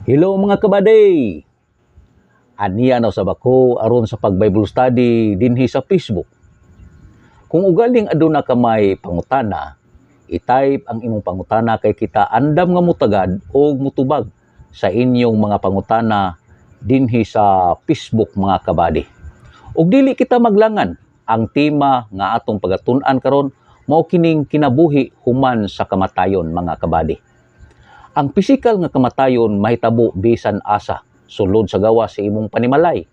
Hello mga kabaday! Aniya na sa bako aron sa pag-Bible study dinhi sa Facebook. Kung ugaling aduna ka may pangutana, i-type ang imong pangutana kay kita andam nga mutagad o mutubag sa inyong mga pangutana dinhi sa Facebook mga kabady. Ug dili kita maglangan, ang tema nga atong pagatun-an karon mao kining kinabuhi human sa kamatayon mga kabady. Ang pisikal nga kamatayon mahitabo bisan asa, sulod sa gawas sa imong panimalay.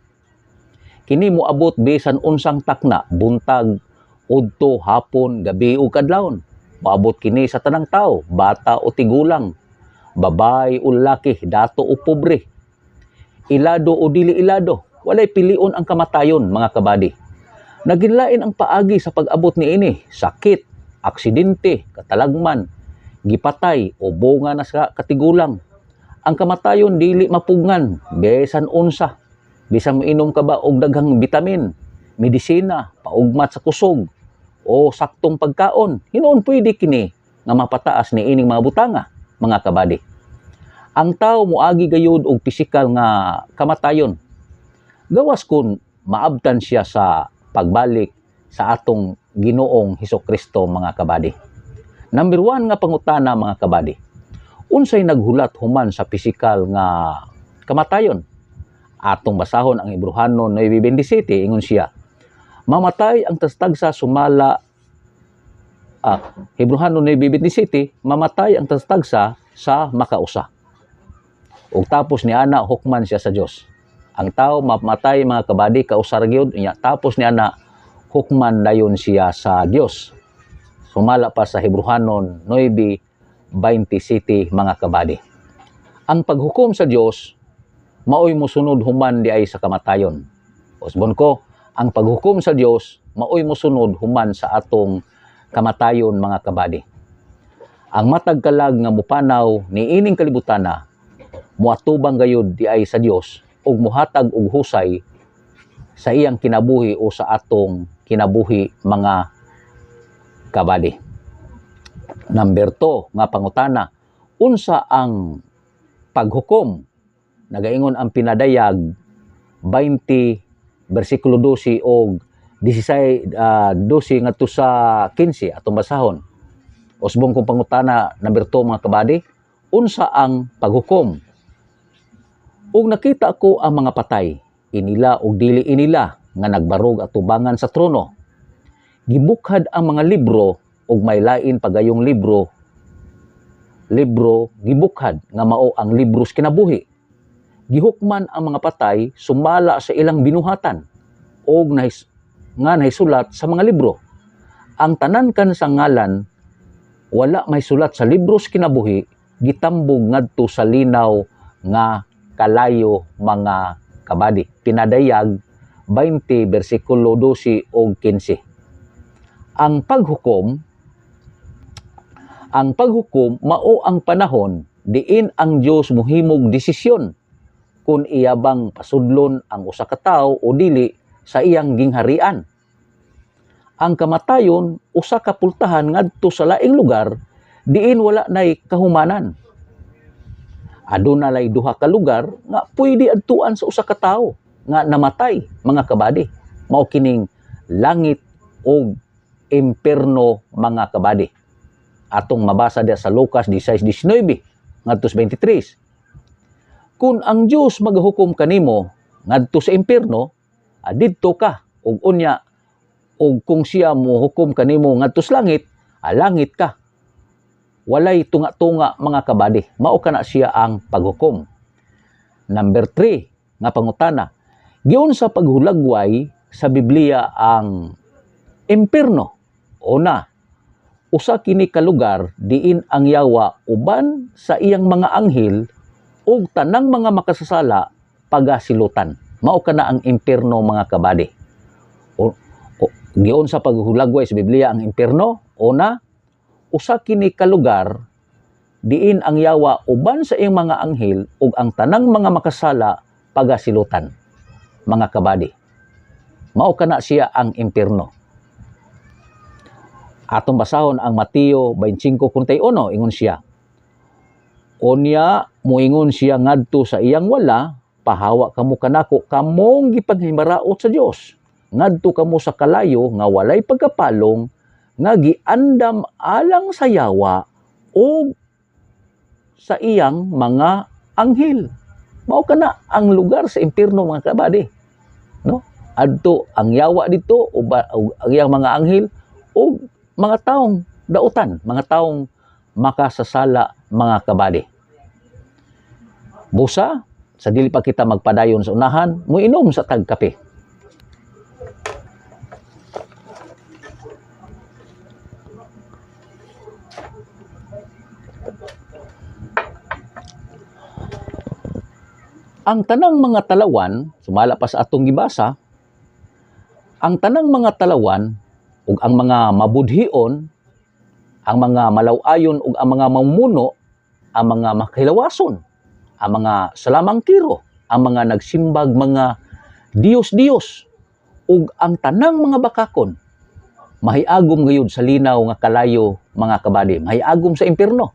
Kini moabot bisan unsang takna, buntag, udto, hapon, gabi ug kadlawon. Moabot kini sa tanang tao, bata o tigulang, babay o lalaki, dato o pobre, ilado o dili ilado. Walay pilion ang kamatayon mga kabady. Naginlain ang paagi sa pag-abot niini, sakit, aksidente, katalagman, gipatay o bunga na sa katigulang. Ang kamatayon dili mapugngan, bisan unsa. Bisan mainom ka ba og daghang bitamin, medisina, paugmat sa kusog, o saktong pagkaon, hinuon pwede kini nga mapataas ni ining mga butanga, mga kabady. Ang tao moagi gayud og pisikal nga kamatayon. Gawas kun maabtan siya sa pagbalik sa atong Ginoong Hesukristo mga kabady. Number 1 nga pangutana mga kabady. Unsay naghulat human sa pisikal nga kamatayon? Atong basahon ang Hebrehanon 9:27 ingon siya. Mamatay ang tagsa sumala Hebrehanon 9:27, mamatay ang tagsa sa makausa. Ug tapos ni ana hukman siya sa Dios. Ang tao mamatay mga kabady kausar gyud niya, tapos ni ana hukman dayon siya sa Dios. Sumala pa sa Hebrehanon 9:27 mga kabady. Ang paghukom sa Dios maoy mosunod human di ay sa kamatayon. Usbon ko, ang paghukom sa Dios maoy mosunod human sa atong kamatayon mga kabady. Ang matag kalag nga mupanaw ni ining kalibutana muatubang gayud di ay sa Dios ug muhatag og husay sa iyang kinabuhi o sa atong kinabuhi mga kabady. Number 2 nga pangutana, unsa ang paghukom? Nagaingon ang pinadayag 20 bersikulo 12 og 12 ngadto sa 15 atong basahon. Usbong kong pangutana number 2 mga kabady, unsa ang paghukom? Ug nakita ko ang mga patay, inila ug dili inila nga nagbarog at tubangan sa trono. Gibukhad ang mga libro ug may lain pagayong libro gibukhad nga mao ang libros kinabuhi. Gihukman ang mga patay sumala sa ilang binuhatan ug nga nahisulat sa mga libro. Ang tanan kan sa ngalan wala may sulat sa libros kinabuhi gitambog ngadto sa linaw nga kalayo mga kabady. Pinadayag 20 bersikulo 12 ug 15. Ang paghukom mao ang panahon diin ang Dios mohimog desisyon kung iyabang pasudlon ang usa ka tawo o dili sa iyang gingharian. Ang kamatayon usa ka pultahan ngadto sa laing lugar diin wala nay kahumanan. Aduna lay duha ka lugar nga pwede adtuan sa usa ka tawo nga namatay mga kabady. Mao kining langit ug impierno mga kabady. Atong mabasa dia sa Lucas 16:19 ngadto sa 23. Kung ang Dios maghukom kanimo ngadto sa impierno, didto ka ug unya, ug kung siya mohukom kanimo ngadto sa langit, langit ka. Walay tunga-tunga mga kabady. Mao kana siya ang paghukom. Number 3 nga pangutana, giun sa paghulagway sa Biblia ang impierno? Una, usa kini ka lugar diin ang yawa uban sa iyang mga anghel ug tanang mga makasasala pagasilutan. Mao kana ang impierno mga kabady. Giun sa paghulagway sa Biblia ang impierno? Una, usa kini ka lugar diin ang yawa uban sa iyang mga anghel ug ang tanang mga makasala pagasilutan. Mga kabady. Mao kana siya ang impierno. Atong basahon ang Mateo 25:41, ingon siya, unya moingon siya ngadto sa iyang wala, pahawa kamo kanako, kamong gipaghimaraot sa Dios. Ngadto kamo sa kalayo nga walay pagkapalong, nga giandam alang sa yawa o sa iyang mga anghel. Mao kana ang lugar sa impierno, mga kabady. No? Adto ang yawa dito o ang iyang mga anghel o mga taong dautan, mga taong makasasala, mga kabady. Busa, sa dili pa kita magpadayon sa unahan, muinom sa tagkape. Ang tanang mga talawan, sumala pa sa atong gibasa, ang tanang mga talawan ug ang mga mabudhion, ang mga malaw-ayon ug ang mga mamumuno, ang mga makahilawason, ang mga salamangkiro, ang mga nagsimbag mga Diyos-Diyos, ug ang tanang mga bakakon, mahiagom gayud sa linaw nga kalayo, mga kabady, mahiagom sa impierno.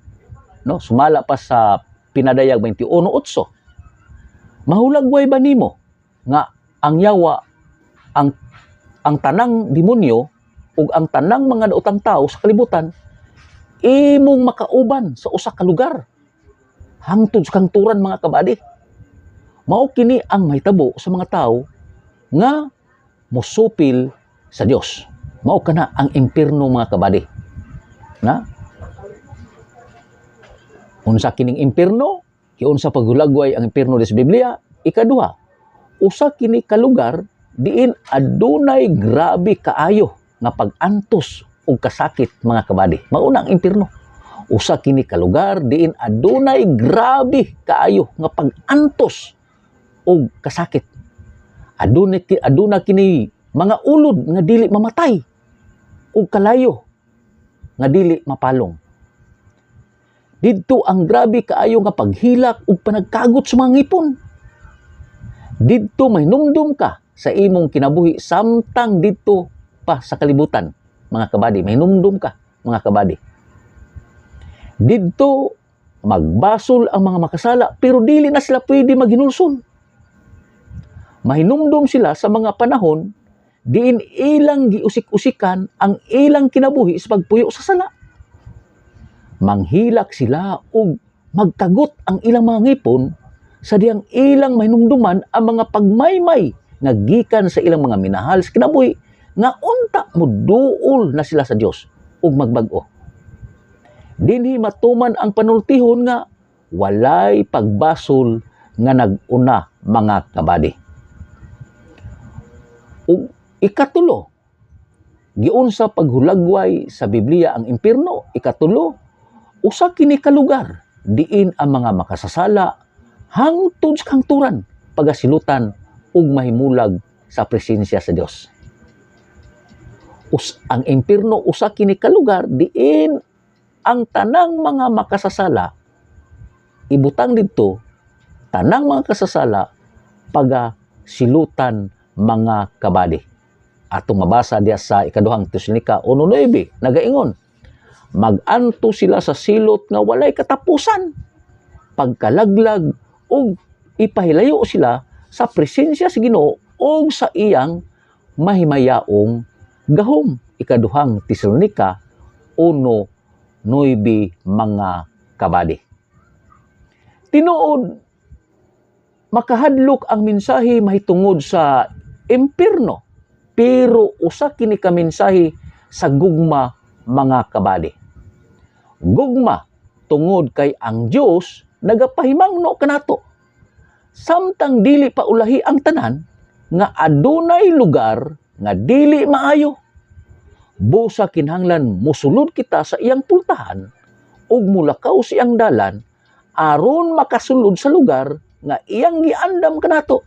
No? Sumala pa sa Pinadayag 21:8. Mahulagway ba nimo nga ang yawa, ang tanang demonyo ug ang tanang mga daotang tao sa kalibutan imong makauban sa usa ka lugar hangtod sa kangturan, mga kabady? Mao kini ang mahitabo sa mga tao nga mosupil sa Dios. Mao kana ang impierno, mga kabady. Na? Unsa kining impierno? Unsa paghulagway ang impierno sa Biblia? Ikaduha, usa kini ka lugar diin adunay grabe kaayo nga pag-antos ug kasakit, mga kabady. Mao na ang impierno. Usa kini ka lugar diin adunay grabe kaayo nga pag-antos ug kasakit. Aduna kini mga ulod nga dili mamatay ug kalayo nga dili mapalong. Didto ang grabe kaayo nga paghilak ug panagkagot sa mga ngipon. Didto mahinumdum ka sa imong kinabuhi samtang didto pa sa kalibutan, mga kabady. Mahinumdum ka, mga kabady. Didto magbasol ang mga makasala pero dili na sila pwede maghinulsol. Mahinumdum sila sa mga panahon diin ilang giusik-usikan ang ilang kinabuhi sa pagpuyo sa sala. Manghilak sila ug magkagot ang ilang mga ngipon sa diyang ilang mahinumduman ang mga pagmaymay nga gikan sa ilang mga minahal sa kinabuhi nga unta moduol na sila sa Dios ug magbag-o. Dinhi matuman ang panultihon nga walay pagbasol nga nag-una, mga kabady. Ug ikatulo, giunsa paghulagway sa Biblia ang impierno? Ikatulo, usa kini ka lugar diin ang mga makasasala hangtod sa kangturan, pagasilutan ug mahimulag sa presensya sa Dios. Ang impierno usa kini ka lugar diin ang tanang mga makasasala ibutang didto, tanang mga kasasala pagasilutan, mga kabady. Atong mabasa diya sa ikaduhang Tesalonika 1:9, nagaingon, mag-anto sila sa silot nga walay katapusan, pagkalaglag ug ipahilayo sila sa presensya sa Ginoo ug sa iyang mahimayaong gahom. Ikaduhang Tesalonika 1:9, mga kabady. Tinuod, makahadlok ang mensahe mahitungod sa impierno, pero usa kini ka mensahe sa gugma, mga kabady. Gugma tungod kay ang Dios nagapahimangno kanato samtang dili pa ulahi ang tanan nga adunay lugar nga dili maayo. Busa kinahanglan mosulod kita sa iyang pultahan ug mulakaw sa iyang dalan aron makasulod sa lugar nga iyang giandam kanato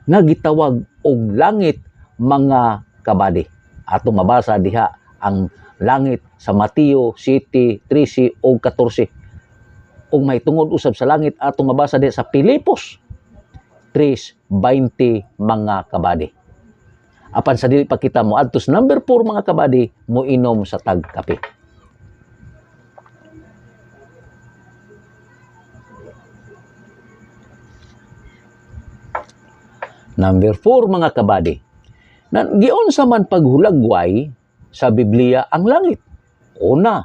nga gitawag og langit, mga kabady. Atong mabasa diha ang langit sa Mateo 7:13 o 14. Ug mahitungod usab sa langit atong mabasa diha sa Pilipos 3:20, mga kabady. Apan sa dili pa kita mo adto sa number 4 mga kabady, mo inom sa tag kape. Number 4 mga kabady. Giunsa man paghulagway sa Biblia ang langit. Una,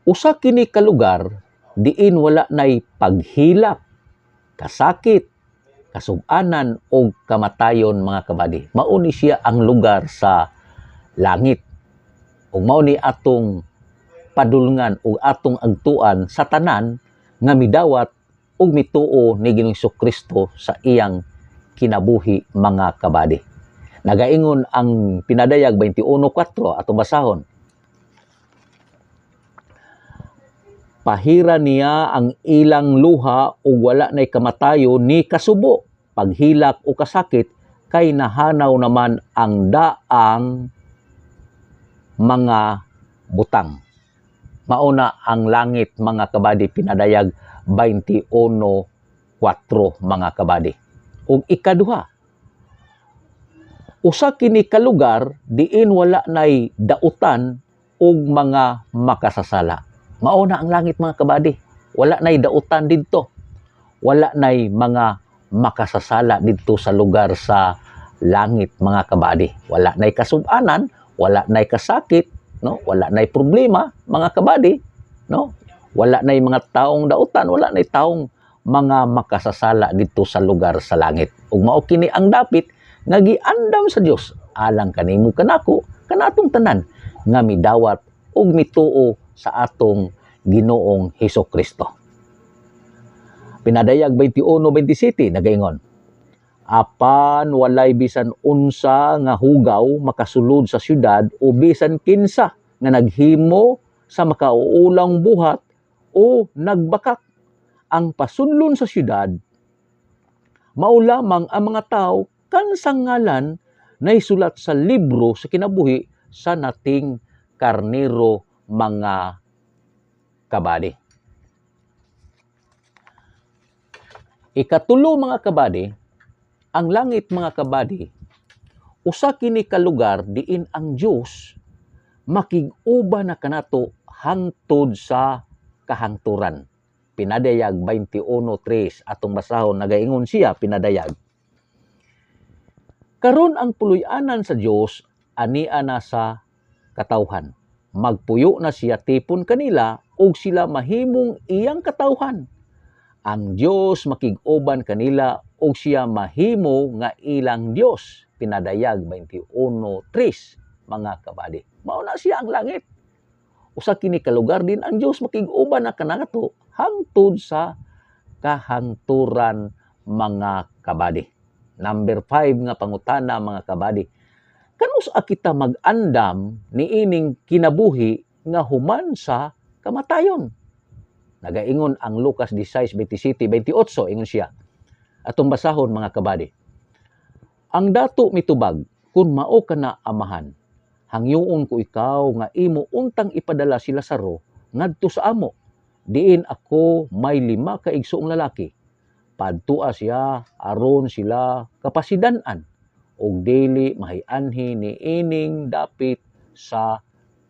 usa kini ka lugar diin wala nay paghilak, kasakit, kasub-anan o kamatayon mga kabady. Mao ni siya ang lugar sa langit. Ug mao ni atong padulngan o atong agtuan sa tanan nga midawat ug mituo ni Ginoong Jesucristo sa iyang kinabuhi mga kabady. Nagaingon ang Pinadayag 21:4 atong basahon. Pahira niya ang ilang luha ug wala nay kamatayo ni kasubo, paghilak o kasakit, kay nahanaw naman ang daang mga butang. Mauna ang langit mga kabady, Pinadayag 21:4 mga kabady. Ug ikaduha, usa kini ka lugar diin wala nay dautan ug mga makasasala. Mao na ang langit mga kabady. Wala nay dautan didto. Wala nay mga makasasala didto sa lugar sa langit mga kabady. Wala nay kasub-anan, wala nay kasakit, no? Wala nay problema mga kabady, no? Wala nay mga taong dautan, wala nay taong mga makasasala dito sa lugar sa langit. Ug mao kini ang dapit nga giandam sa Dios alang kanimo kanako kanatong tanan nga midawat ug mituo sa atong Ginoong Hesukristo. Pinadayag 21:27 nagaingon, apan walay bisan unsa nga hugaw makasulod sa syudad o bisan kinsa nga naghimo sa makauulang buhat o nagbakak. Ang pasudlon sa syudad, mao lamang ang mga tao kansang ngalan na isulat sa libro sa kinabuhi sa nating karnero mga kabady. Ikatulo mga kabady, ang langit mga kabady, usa kini ka lugar diin ang Dios makig-uba na kanato hangtod sa kahangturan. Pinadayag 21:3 atong basahon nagaingon siya Pinadayag. Karon ang puloy-anan sa Dios ania na sa katawhan. Magpuyo na siya tipon kanila ug sila mahimong iyang katawhan. Ang Dios makig-uban kanila ug siya mahimo nga ilang Dios. Pinadayag 21:3 mga kabady. Mao na siya ang langit. Usa kini ka lugar din ang Dios makig-uban na kanato hangtod sa kahangturan mga kabady. Number 5 nga pangutana mga kabady. Kanus kita mag-andam niining kinabuhi nga human sa kamatayon? Nagaingon ang Lucas 16:27-28 ingon siya. Atong basahon mga kabady. Ang dato mitubag kun mao kana amahan. Hangyoon ko ikaw nga imo untang ipadala si Lazaro ngadto sa amo. Diin ako may 5 ka igsoong lalaki. Padtua siya aron sila kapasidan-an ug dili mahianhi ni ining dapit sa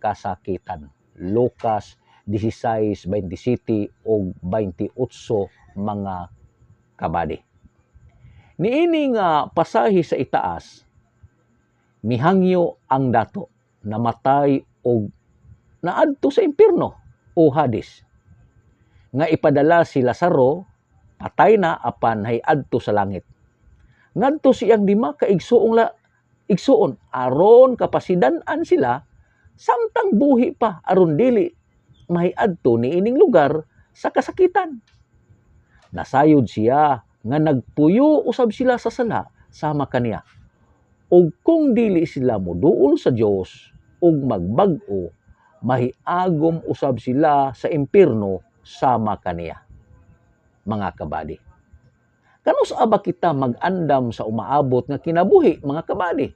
kasakitan. Lucas 16:27 ug 28 mga kabady. Niini nga pasahi sa itaas, mihangyo ang dato, namatay og naadto sa impierno o Hades. Nga ipadala si Lazaro, patay na apan hayadto sa langit. Ngadto siyang 5 ka igsuon aron kapasidan-an sila samtang buhi pa aron dili mahiadto ni ining lugar sa kasakitan. Nasayod siya nga nagpuyo usab sila sa sala sama kaniya. Ug kung dili sila moduol sa Dios ug magbag-o, mahiagom usab sila sa impierno sama kaniya. Mga kabady. Kanus aba kita mag-andam sa umaabot nga kinabuhi mga kabady?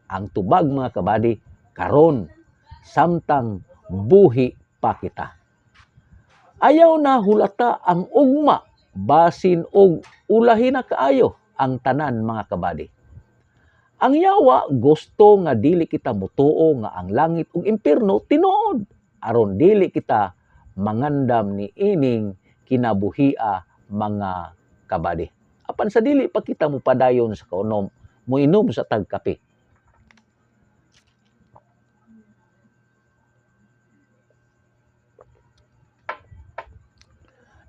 Ang tubag mga kabady karon samtang buhi pa kita. Ayaw na hulata ang ugma basin og ulahi na kaayo ang tanan mga kabady. Ang Yawa gusto nga dili kita mutuo nga ang langit ug impierno tinuod aron dili kita mangandam ni ining kinabuhia mga kabadi. Apan sa dili pa kita mupadayon sa kaunom, muinom sa tagkape.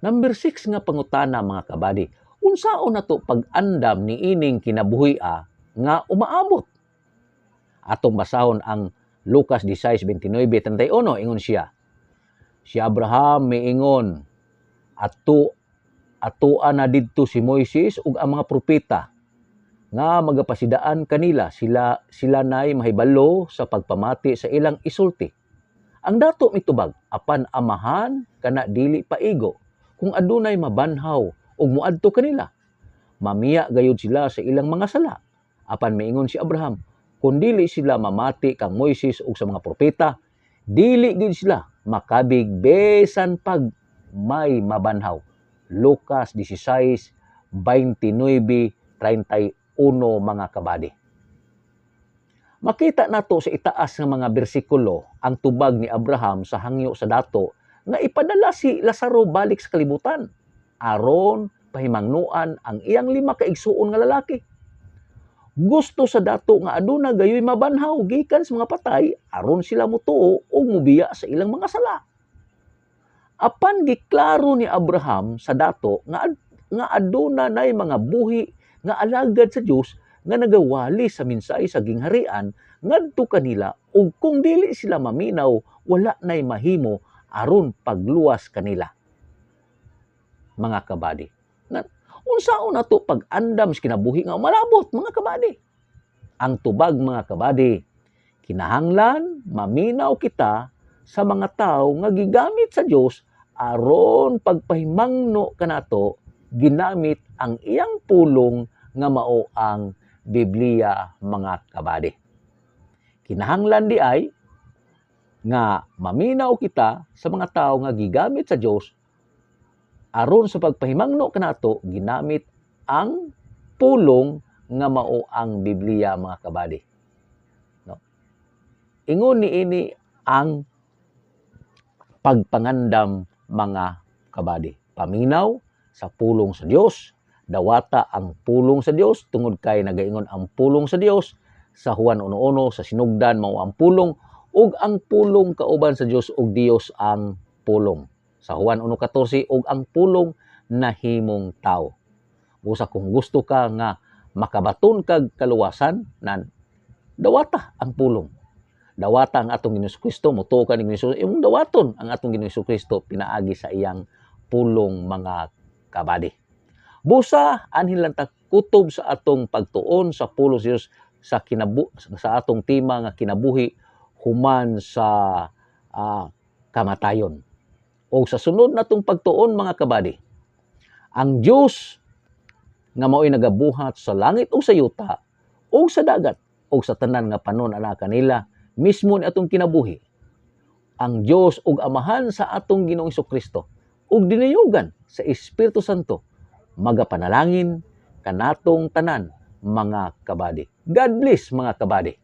Number 6 nga pangutana mga kabadi. Unsaon nato pag-andam ni ining kinabuhia nga umaabot? Atong basahon ang Lucas 16:29-31 ingon siya. Si Abraham miingon atoan na didto si Moises ug ang mga propeta nga magapasidaan kanila sila nay mahibalo sa pagpamati sa ilang isulti. Ang dato mitubag apan amahan kana dili paigo kung adunay mabanhaw ug muadto kanila. Mamiya gayud sila sa ilang mga sala. Apan miingon si Abraham, kung dili sila mamati kang Moises ug sa mga propeta, dili gid sila makabig besan pag may mabanhaw. Lucas 16:29-31 mga kabadi. Makita nato sa itaas nga mga bersikulo ang tubag ni Abraham sa hangyo sa dato nga ipadala si Lazaro balik sa kalibutan aron pahimangnuan ang iyang 5 kaigsuon nga lalaki. Gusto sa dato nga aduna gayoy mabanhaw gikan sa mga patay aron sila mutuo ug mubiya sa ilang mga sala. Apan giklaro ni Abraham sa dato nga aduna nay mga buhi nga alagad sa Dios nga nagawali sa minsay sa gingharian ngadto kanila ug kung dili sila maminaw wala nay mahimo aron pagluwas kanila. Mga kabadi. Unsaon nato pag-andam sa kinabuhi nga malabot mga kabadi? Ang tubag mga kabadi, kinahanglan maminaw kita sa mga tao nga gigamit sa Dios aron pagpahimangno kanato ginamit ang iyang pulong nga mao ang Biblia mga kabadi. Kinahanglan di ay nga maminaw kita sa mga tao nga gigamit sa Dios aron sa pagpahimangno kanato ginamit ang pulong nga mao ang Biblia mga kabadi. No? Ingon niini ang pagpangandam mga kabadi. Paminaw sa pulong sa Dios, dawata ang pulong sa Dios tungod kay nagaingon ang pulong sa Dios sa Juan 1:1 sa sinugdan mao ang pulong ug ang pulong kauban sa Dios ug Dios ang pulong. Sa Juan 1:14 ug ang pulong nahimong tao. Busa kung gusto ka nga makabaton kag kaluwasan nan dawata ang pulong. Dawata ang atong Ginoong Kristo, mutuo ka ni Ginoong imong dawaton ang atong Ginoong Kristo pinaagi sa iyang pulong mga kabadi. Busa anhin lang ta kutob sa atong pagtuon sa pulong sa Dios sa atong tema nga kinabuhi human sa kamatayon. O sa sunod natong pagtuon mga kabadi, ang Dios nga mao'y nagabuhat sa langit o sa yuta o sa dagat o sa tanan nga panon ana kanila mismo ni atong kinabuhi. Ang Dios ug amahan sa atong Ginoong Kristo ug dinayugan sa Espiritu Santo magapanalangin kanatong tanan mga kabadi. God bless mga kabadi.